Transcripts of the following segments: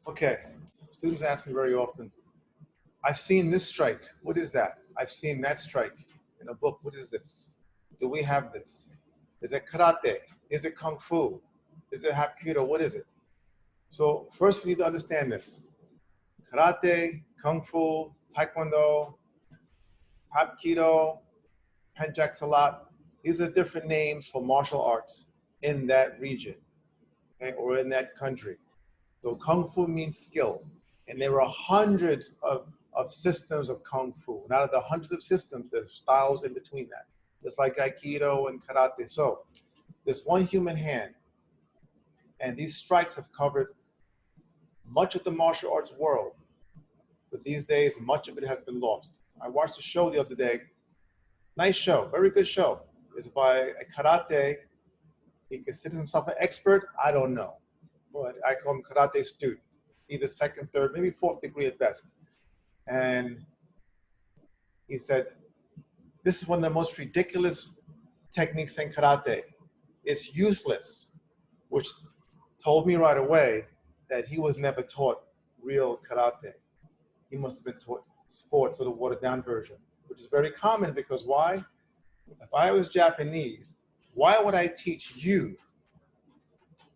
Okay, students ask me very often, I've seen this strike. What is that? I've seen that strike in a book. What is this? Do we have this? Is it karate? Is it kung fu? Is it hapkido? What is it? So first we need to understand this. Karate, kung fu, taekwondo, hapkido, penjaksalat, these are different names for martial arts in that region, okay, or in that country. So kung fu means skill. And there are hundreds of systems of kung fu. And out of the hundreds of systems, there's styles in between that. Just like Aikido and karate. So there's one human hand. And these strikes have covered much of the martial arts world. But these days, much of it has been lost. I watched a show the other day. Nice show, very good show. It's by a karate. He considers himself an expert. I don't know. But I call him karate student. Either second, third, maybe fourth degree at best. And he said, this is one of the most ridiculous techniques in karate. It's useless, which told me right away that he was never taught real karate. He must have been taught sports or the watered down version, which is very common because why? If I was Japanese, why would I teach you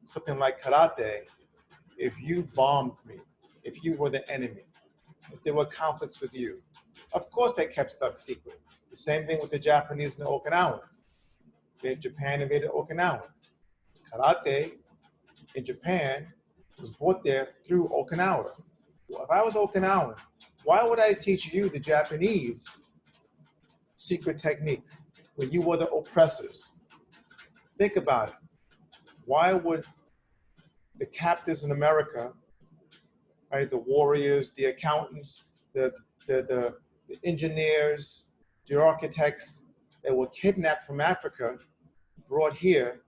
something like karate if you bombed me, if you were the enemy, if there were conflicts with you? Of course they kept stuff secret. The same thing with the Japanese and the Okinawans. Japan invaded Okinawa. Karate in Japan was brought there through Okinawa. Well, if I was Okinawan, why would I teach you, the Japanese, secret techniques when you were the oppressors? Think about it. Why would the captives in America, right, the warriors, the accountants, the engineers, the architects that were kidnapped from Africa, brought here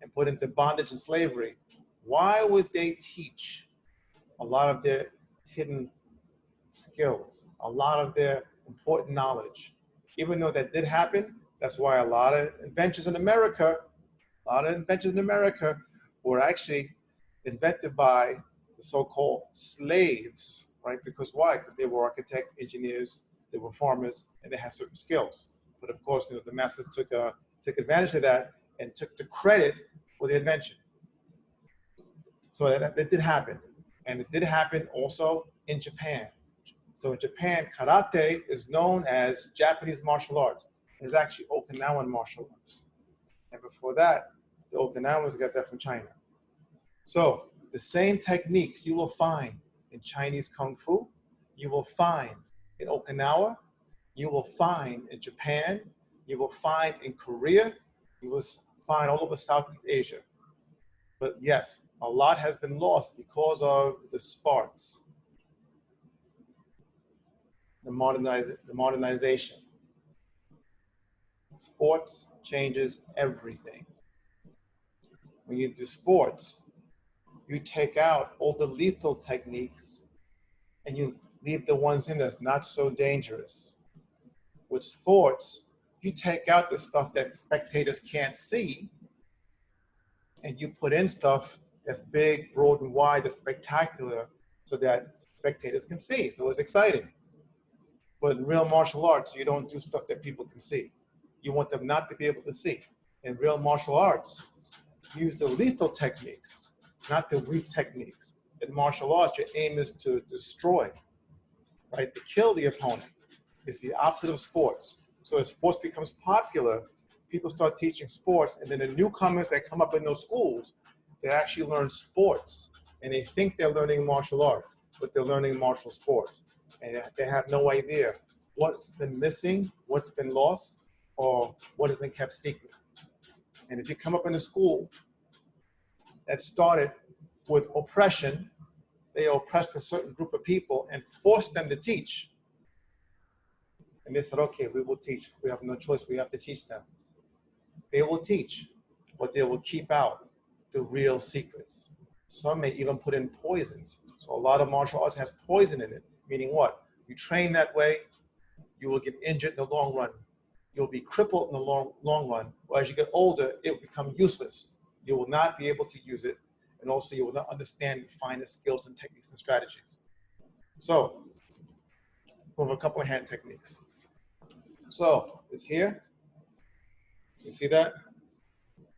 and put into bondage and slavery, why would they teach a lot of their hidden skills, a lot of their important knowledge? Even though that did happen, that's why a lot of inventions in America were actually invented by the so-called slaves, right? Because why? Because they were architects, engineers, they were farmers, and they had certain skills. But of course, the masters took advantage of that and took the credit for the invention. So that did happen. And it did happen also in Japan. So in Japan, karate is known as Japanese martial arts. It's actually Okinawan martial arts. And before that, the Okinawans got that from China. So the same techniques you will find in Chinese Kung Fu, you will find in Okinawa, you will find in Japan, you will find in Korea, you will find all over Southeast Asia. But yes, a lot has been lost because of the Spartans, the modernization. Sports changes everything. When you do sports, you take out all the lethal techniques and you leave the ones in that's not so dangerous. With sports, you take out the stuff that spectators can't see and you put in stuff that's big, broad, and wide, that's spectacular, so that spectators can see. So it's exciting. But in real martial arts, you don't do stuff that people can see. You want them not to be able to see. In real martial arts, you use the lethal techniques, not the weak techniques. In martial arts, your aim is to destroy, right? To kill the opponent. It's the opposite of sports. So as sports becomes popular, people start teaching sports, and then the newcomers that come up in those schools, they actually learn sports, and they think they're learning martial arts, but they're learning martial sports. And they have no idea what's been missing, what's been lost, or what has been kept secret. And if you come up in a school that started with oppression, they oppressed a certain group of people and forced them to teach. And they said, okay, we will teach. We have no choice. We have to teach them. They will teach, but they will keep out the real secrets. Some may even put in poisons. So a lot of martial arts has poison in it, meaning what? You train that way, you will get injured in the long run. You'll be crippled in the long run. Or as you get older, it will become useless. You will not be able to use it and also you will understand the finest skills and techniques and strategies. So, over a couple of hand techniques. So, it's here. You see that?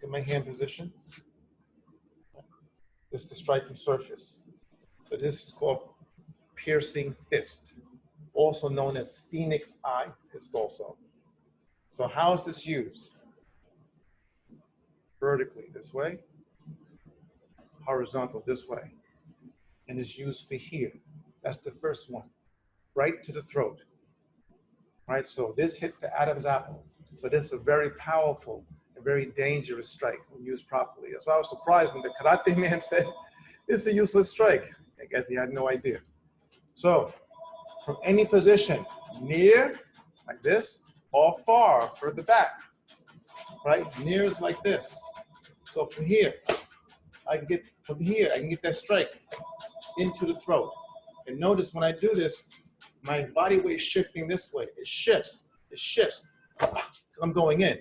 Get my hand position. This is the striking surface. So this is called piercing fist, also known as phoenix eye fist also. So how is this used? Vertically this way, horizontal this way, and is used for here. That's the first one, right to the throat. Right, so this hits the Adam's apple. So this is a very powerful and very dangerous strike when used properly. That's why I was surprised when the karate man said, this is a useless strike. I guess he had no idea. So, from any position, near, like this, or far, further back, right? Near is like this. So from here, I can get that strike into the throat. And notice when I do this, my body weight is shifting this way. It shifts, because I'm going in.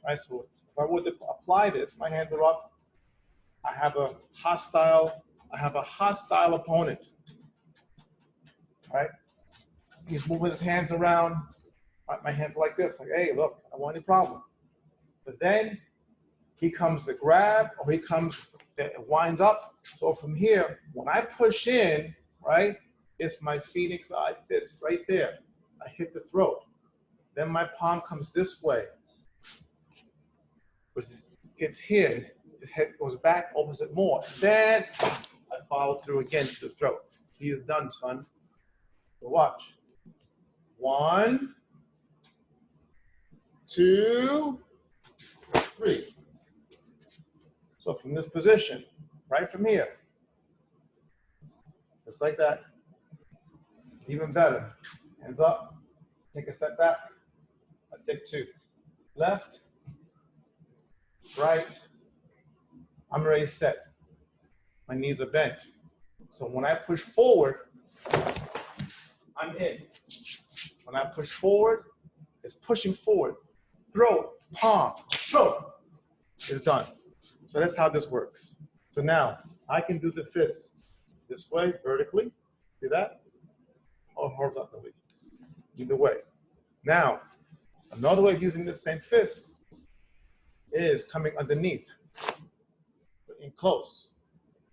Right, so if I were to apply this, my hands are up. I have a hostile opponent. Right? He's moving his hands around. My hands are like this, like, hey, look, I don't want any problem. But then he comes to grab, or he comes, it winds up. So from here, when I push in, right, it's my phoenix eye fist right there. I hit the throat. Then my palm comes this way. It's here. His head goes back, opens it more. Then I follow through again to the throat. He is done, son. So watch. 1, 2, 3. So from this position, right from here, just like that. Even better. Hands up. Take a step back. I take 2. Left. Right. I'm already set. My knees are bent. So when I push forward, I'm in. When I push forward, it's pushing forward. Throat, palm, throat. It's done. So that's how this works. So now I can do the fist this way, vertically. See that? Or horizontally. Either way. Now, another way of using this same fist is coming underneath, in close.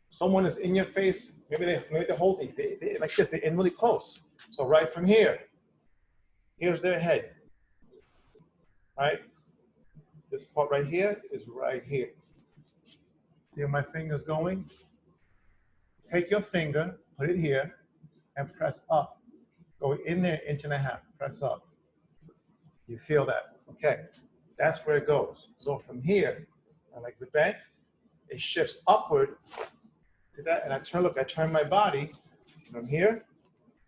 Someone is in your face, maybe they're holding, they like this, they're in really close. So right from here, here's their head, right? This part right here is right here. See where my finger's going? Take your finger, put it here, and press up. Go in there, 1.5 inches, press up. You feel that? Okay, that's where it goes. So from here, my legs are bent, it shifts upward to that, and I turn my body from here.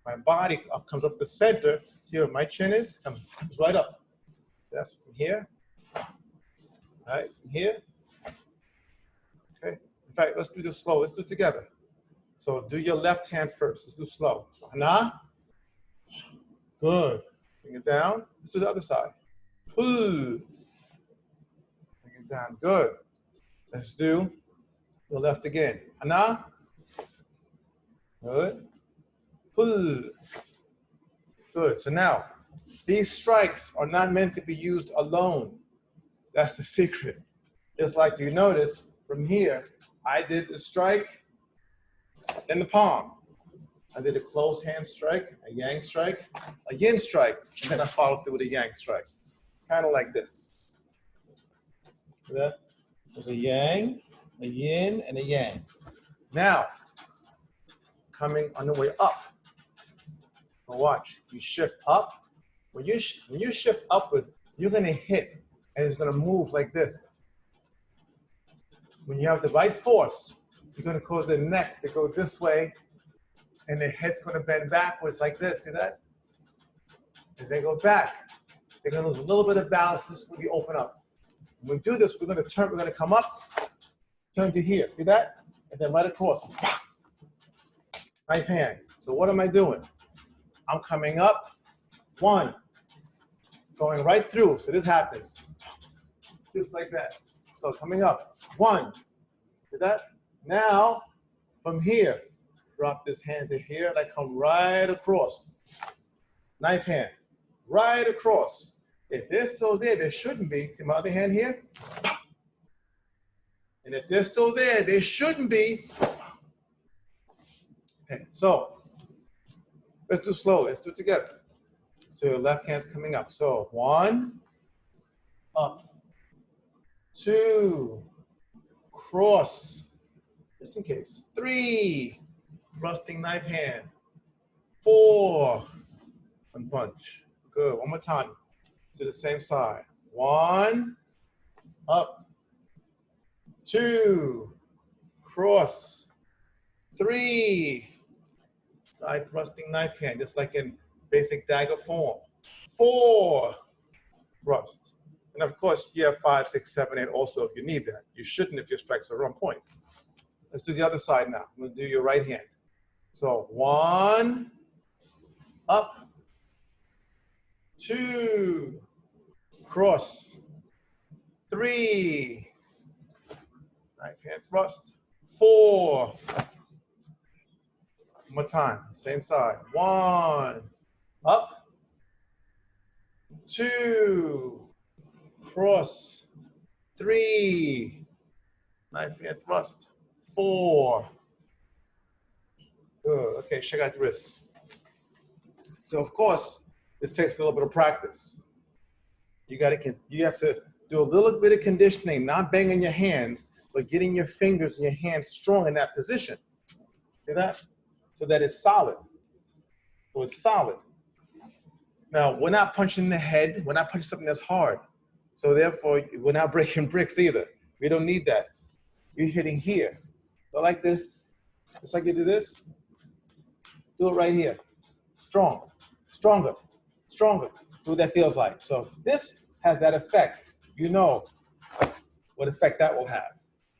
My body comes up the center. See where my chin is? Comes right up. That's from here. All right, from here. Okay. In fact, let's do this slow. Let's do it together. So do your left hand first. Let's do slow. So hana. Good. Bring it down. Let's do the other side. Pull. Bring it down. Good. Let's do the left again. Hana. Good. Pull. Good. So now, these strikes are not meant to be used alone. That's the secret. Just like you notice from here, I did the strike in the palm. I did a closed hand strike, a yang strike, a yin strike, and then I followed through with a yang strike. Kind of like this. See that? There's a yang, a yin, and a yang. Now, coming on the way up. Now watch, you shift up. When you shift upward, you're gonna hit, and it's gonna move like this. When you have the right force, you're gonna cause the neck to go this way, and the head's gonna bend backwards like this, see that? As they go back, they're gonna lose a little bit of balance, this will be open up. When we do this, we're gonna come up, turn to here, see that? And then right across, right hand. So what am I doing? I'm coming up, 1, going right through, so this happens. Just like that. So coming up, 1, see that? Now, from here, drop this hand to here, and I come right across. Knife hand, right across. If they're still there, they shouldn't be. See my other hand here? And if they're still there, they shouldn't be. Okay, so let's do slow. Let's do it together. So your left hand's coming up. So 1, up, 2, cross, just in case. 3, thrusting knife hand. 4, and punch. Good. One more time. To the same side. 1, up, 2, cross, 3, side thrusting knife hand, just like in basic dagger form. 4, thrust. And of course, you have 5, 6, 7, 8 also if you need that. You shouldn't if your strikes are on point. Let's do the other side now. We'll do your right hand. So 1, up, 2, cross, 3, right hand thrust, 4, one more time, same side, 1, up, 2, cross, 3, knife hand thrust, 4. Good. Okay, check out the wrists. So of course, this takes a little bit of practice. You have to do a little bit of conditioning, not banging your hands, but getting your fingers and your hands strong in that position. See that? So that it's solid. So it's solid. Now, we're not punching the head. We're not punching something that's hard. So therefore, we're not breaking bricks either. We don't need that. You're hitting here. So like this, just like you do this, do it right here. Strong, stronger, stronger. See what that feels like. So if this has that effect, you know what effect that will have.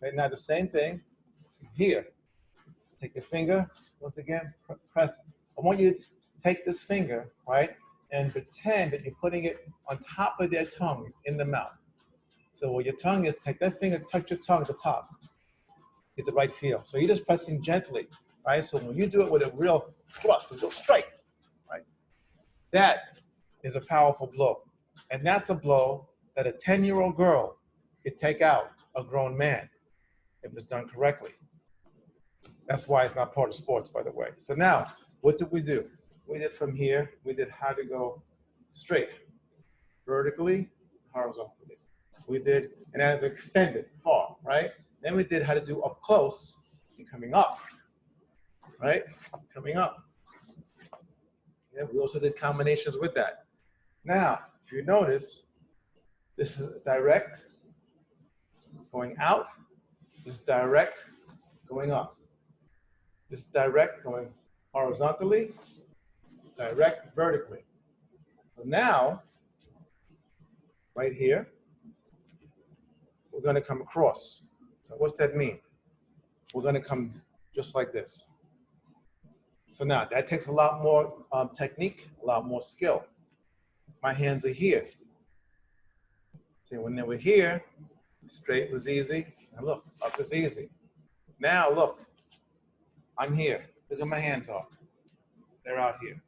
Okay, now the same thing here. Take your finger, once again, press. I want you to take this finger, right, and pretend that you're putting it on top of their tongue in the mouth. So where your tongue is, take that finger, touch your tongue at the top. Get the right feel. So you're just pressing gently, right? So when you do it with a real thrust, a real strike, right, that is a powerful blow. And that's a blow that a 10-year-old girl could take out a grown man if it's done correctly. That's why it's not part of sports, by the way. So now, what did we do? We did from here, we did how to go straight, vertically, horizontally. We did, and then extended, far, right? Then we did how to do up close and coming up, right? Coming up. Yeah, we also did combinations with that. Now, if you notice, this is direct, going out. This is direct, going up. This is direct, going horizontally, direct, vertically. So now, right here, we're going to come across. So what's that mean? We're going to come just like this. So now, that takes a lot more technique, a lot more skill. My hands are here. See, when they were here, straight was easy. And look, up is easy. Now look, I'm here. Look at my hands are. They're out here.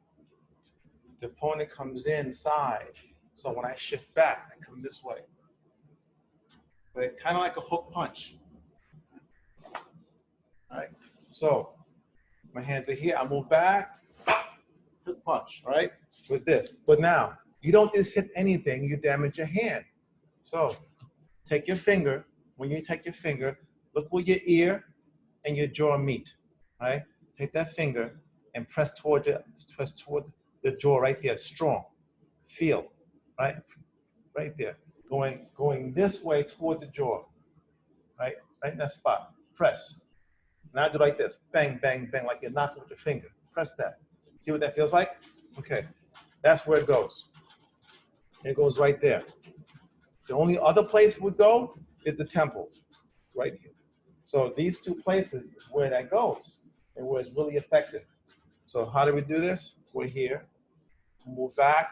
The opponent comes inside. So when I shift back, I come this way. But kind of like a hook punch. All right? So my hands are here. I move back, hook punch, all right? With this. But now, you don't just hit anything, you damage your hand. So take your finger. When you take your finger, look where your ear and your jaw meet, right? Take that finger and press toward the jaw right there, strong. Feel, right? Right there. Going this way toward the jaw, right? Right in that spot. Press. Now do like this. Bang, bang, bang, like you're knocking with your finger. Press that. See what that feels like? Okay. That's where it goes. It goes right there. The only other place it would go is the temples, right here. So these two places is where that goes and where it's really effective. So how do we do this? We're here. Move back.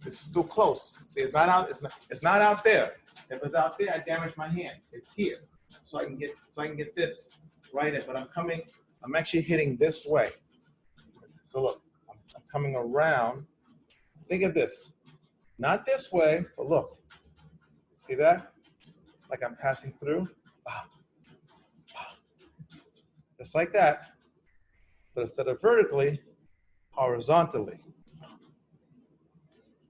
It's still close. See, it's not out. It's not out there. If it's out there, I damage my hand. It's here. so I can get this right in. But I'm actually hitting this way. So look, I'm coming around. Think of this, not this way, but look. See that? Like I'm passing through. Just like that. But instead of vertically, horizontally.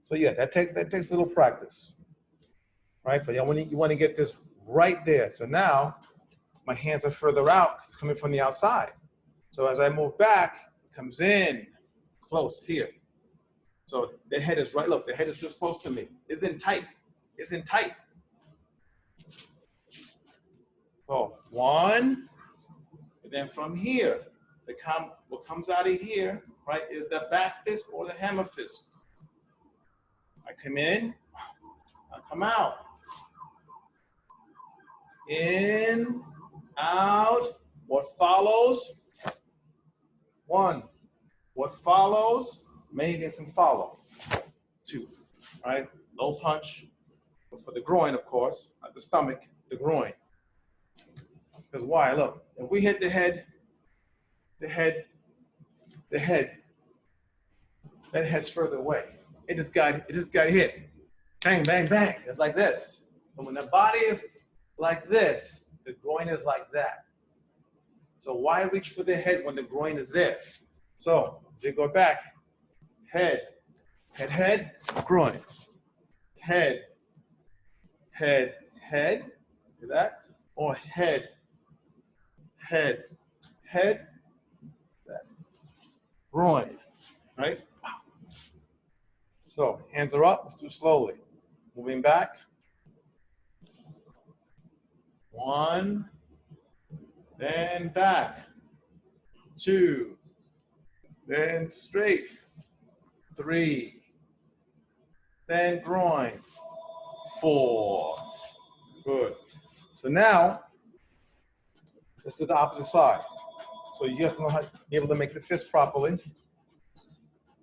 So yeah, that takes a little practice, right? But you want to get this right there. So now my hands are further out, it's coming from the outside. So as I move back, it comes in close here. So the head is right. Look, the head is just close to me. It's in tight. It's in tight. So one, and then from here, what comes out of here, right, is the back fist or the hammer fist. I come in, I come out. In, out. What follows? One. What follows? Many things can follow. Two, right? Low punch for the groin, of course, not the stomach, the groin. Because why? Look, if we hit the head, that head's further away. It just got hit. Bang, bang, bang. It's like this. But when the body is like this, the groin is like that. So why reach for the head when the groin is there? So if you go back, head, groin, head, see that? Or head, that. Groin, right? So hands are up, let's do slowly. Moving back. One, then back. Two, then straight. Three, then groin. Four. Good. So now, let's do the opposite side. So you have to know how to be able to make the fist properly.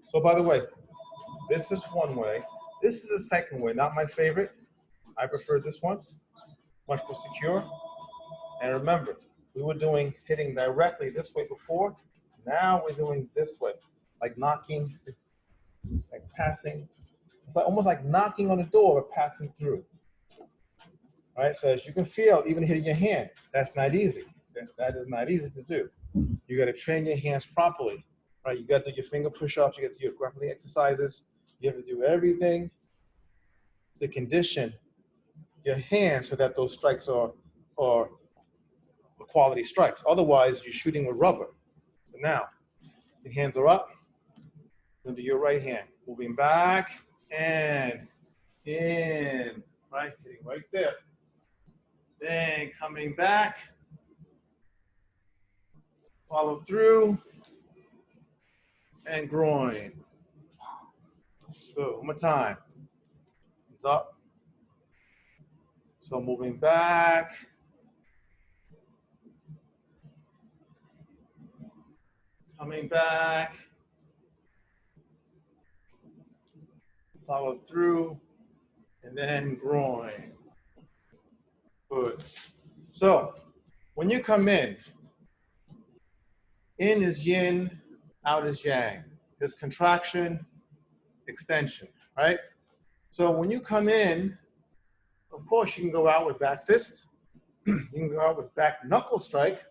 So by the way, this is one way. This is the second way, not my favorite. I prefer this one, much more secure. And remember, we were hitting directly this way before. Now we're doing this way, like knocking, like passing. It's like almost like knocking on the door but passing through. All right, so as you can feel, even hitting your hand, that's not easy. That is not easy to do. You got to train your hands properly, right? You got to do your finger push-ups, you got to do your grappling exercises. You have to do everything to condition your hands so that those strikes are quality strikes. Otherwise, you're shooting with rubber. So now, your hands are up. Then do your right hand. Moving back and in, right? Hitting right there. Then coming back. Follow through. And groin. Good. One more time. Hands up. So moving back. Coming back. Follow through. And then groin. Good. So when you come in is yin, out is yang. There's contraction, extension, right? So when you come in, of course, you can go out with back fist. You can go out with back knuckle strike,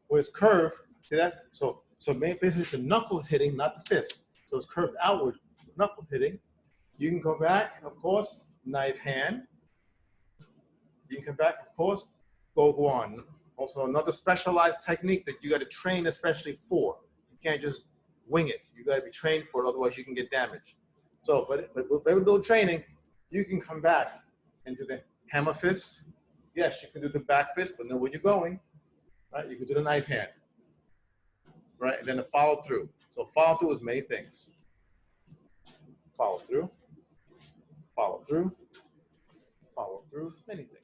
where it's curved. See that? So basically the knuckles hitting, not the fist. So it's curved outward, knuckles hitting. You can go back, of course, knife hand. You can come back, of course, go Kwon. Also another specialized technique that you got to train especially for. You can't just wing it. You got to be trained for it, otherwise you can get damaged. So, but with very little training, you can come back and do the hammer fist. Yes, you can do the back fist, but know where you're going, right? You can do the knife hand, right? And then the follow through. So follow through is many things. Follow through, many things.